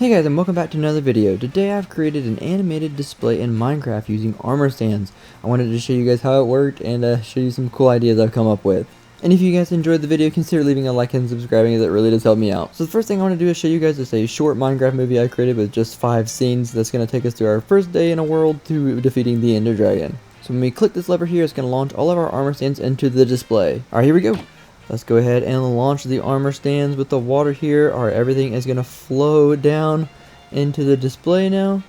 Hey guys, and welcome back to another video. Today I've created an animated display in Minecraft using armor stands. I wanted to show you guys how it worked and show you some cool ideas I've come up with. And if you guys enjoyed the video, consider leaving a like and subscribing, as it really does help me out. So the first thing I want to do is show you guys a short Minecraft movie I created with just 5 scenes that's going to take us through our first day in a world to defeating the Ender Dragon. So when we click this lever here, it's going to launch all of our armor stands into the display. Alright, here we go. Let's go ahead and launch the armor stands with the water here. Alright, everything is going to flow down into the display now.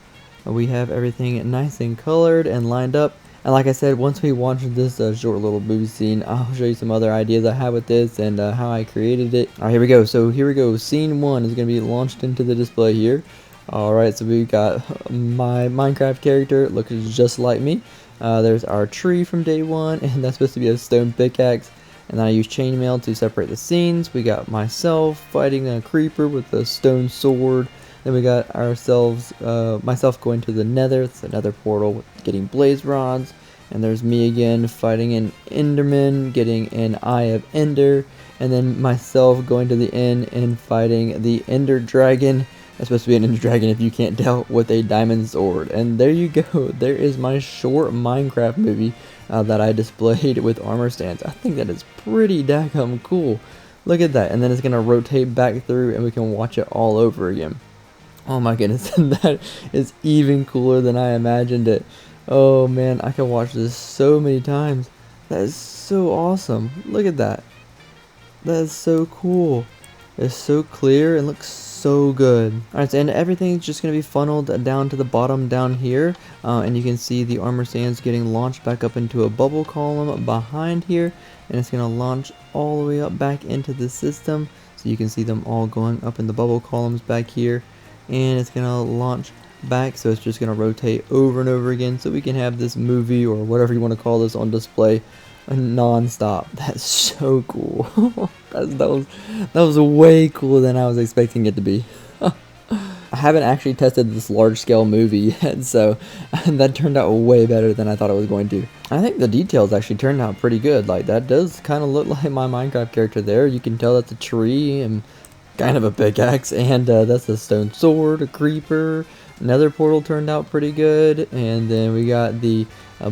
We have everything nice and colored and lined up. And like I said, once we watch this short little movie scene, I'll show you some other ideas I have with this and how I created it. Alright, here we go. So here we go. Scene 1 is going to be launched into the display here. Alright, so we got my Minecraft character. It looks just like me. There's our tree from day 1, and that's supposed to be a stone pickaxe. And then I use chainmail to separate the scenes. We got myself fighting a creeper with a stone sword. Then we got ourselves, myself going to the nether. It's another portal, getting blaze rods. And there's me again fighting an enderman, getting an eye of ender. And then myself going to the end and fighting the ender dragon. That's supposed to be an ender dragon if you can't tell, with a diamond sword. And there you go. There is my short Minecraft movie that I displayed with armor stands. I think that is pretty daggum cool. Look at that. And then it's going to rotate back through and we can watch it all over again. Oh my goodness, that is even cooler than I imagined it. Oh man, I can watch this so many times. That is so awesome. Look at that. That is so cool. It's so clear and looks so good. Alright, so and everything's just going to be funneled down to the bottom down here. And you can see the armor stands getting launched back up into a bubble column behind here. And it's going to launch all the way up back into the system. So you can see them all going up in the bubble columns back here. And it's gonna launch back, so it's just gonna rotate over and over again, so we can have this movie or whatever you want to call this on display non-stop. That's so cool. that was way cooler than I was expecting it to be. I haven't actually tested this large-scale movie yet, so that turned out way better than I thought it was going to. I think the details actually turned out pretty good. Like, that does kind of look like my Minecraft character there. You can tell that's a tree and kind of a pickaxe, and that's a stone sword, a creeper. Nether portal turned out pretty good, and then we got the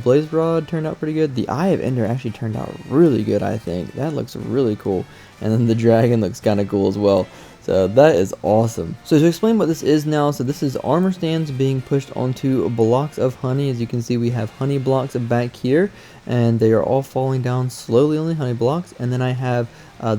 blaze rod turned out pretty good. The eye of ender actually turned out really good, I think. That looks really cool. And then the dragon looks kind of cool as well. So that is awesome. So to explain what this is now, so this is armor stands being pushed onto blocks of honey. As you can see, we have honey blocks back here, and they are all falling down slowly on the honey blocks. And then I have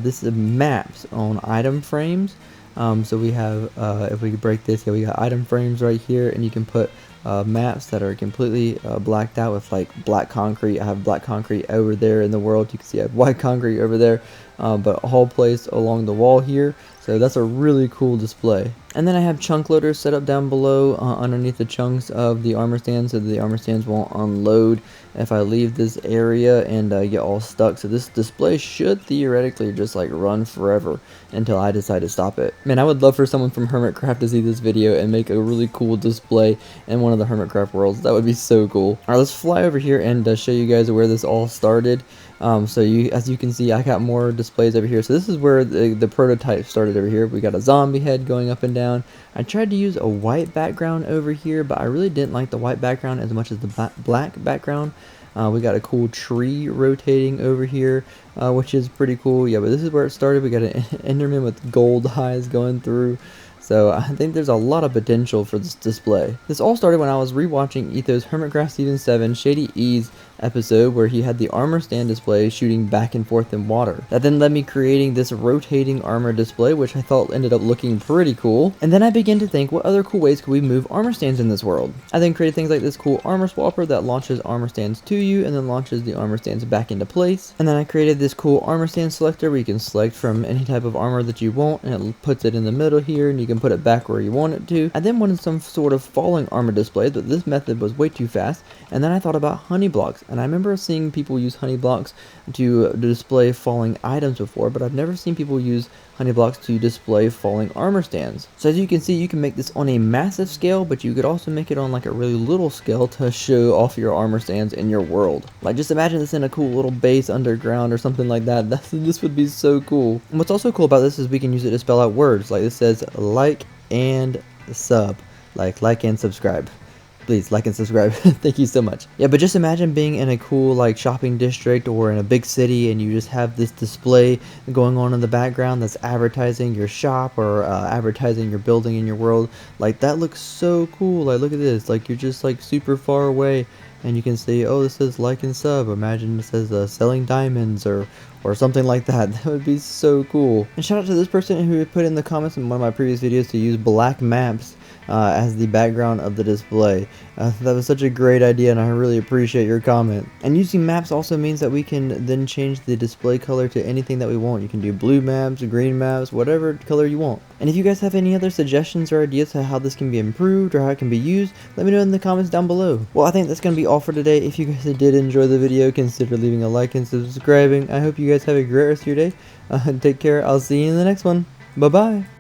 this is maps on item frames. So we have, if we break this, yeah, we got item frames right here, and you can put maps that are completely blacked out with like black concrete. I have black concrete over there in the world. You can see I have white concrete over there, but all placed along the wall here. So that's a really cool display. And then I have chunk loaders set up down below underneath the chunks of the armor stands, so the armor stands won't unload if I leave this area and get all stuck. So this display should theoretically just like run forever until I decide to stop it. Man, I would love for someone from Hermitcraft to see this video and make a really cool display in one of the Hermitcraft worlds. That would be so cool. Alright, let's fly over here and show you guys where this all started. So as you can see, I got more displays over here. So this is where the prototype started over here. We got a zombie head going up and down. I tried to use a white background over here, but I really didn't like the white background as much as the black background. We got a cool tree rotating over here, which is pretty cool. Yeah, but this is where it started. We got an enderman with gold eyes going through. So I think there's a lot of potential for this display. This all started when I was rewatching Etho's Hermitcraft Season 7 Shady E's episode, where he had the armor stand display shooting back and forth in water. That then led me creating this rotating armor display, which I thought ended up looking pretty cool. And then I began to think, what other cool ways could we move armor stands in this world? I then created things like this cool armor swapper that launches armor stands to you and then launches the armor stands back into place. And then I created this cool armor stand selector where you can select from any type of armor that you want, and it puts it in the middle here, and you can put it back where you want it to. I then wanted some sort of falling armor display, but this method was way too fast. And then I thought about honey blocks, and I remember seeing people use honey blocks to display falling items before, but I've never seen people use honey blocks to display falling armor stands. So as you can see, you can make this on a massive scale, but you could also make it on like a really little scale to show off your armor stands in your world. Like, just imagine this in a cool little base underground or something like that. This would be so cool. And what's also cool about this is we can use it to spell out words. Like this says like and sub. Like and subscribe. Please like and subscribe. Thank you so much. Yeah, but just imagine being in a cool like shopping district or in a big city, and you just have this display going on in the background that's advertising your shop or advertising your building in your world. Like that looks so cool. Like look at this. Like you're just like super far away, and you can see, oh, this says like and sub. Imagine it says selling diamonds or something like that. That would be so cool. And shout out to this person who put in the comments in one of my previous videos to use black maps as the background of the display. That was such a great idea, and I really appreciate your comment. And using maps also means that we can then change the display color to anything that we want. You can do blue maps, green maps, whatever color you want. And if you guys have any other suggestions or ideas to how this can be improved or how it can be used, let me know in the comments down below. Well, I think that's going to be all for today. If you guys did enjoy the video, consider leaving a like and subscribing. I hope you guys have a great rest of your day. Take care. I'll see you in the next one. Bye-bye.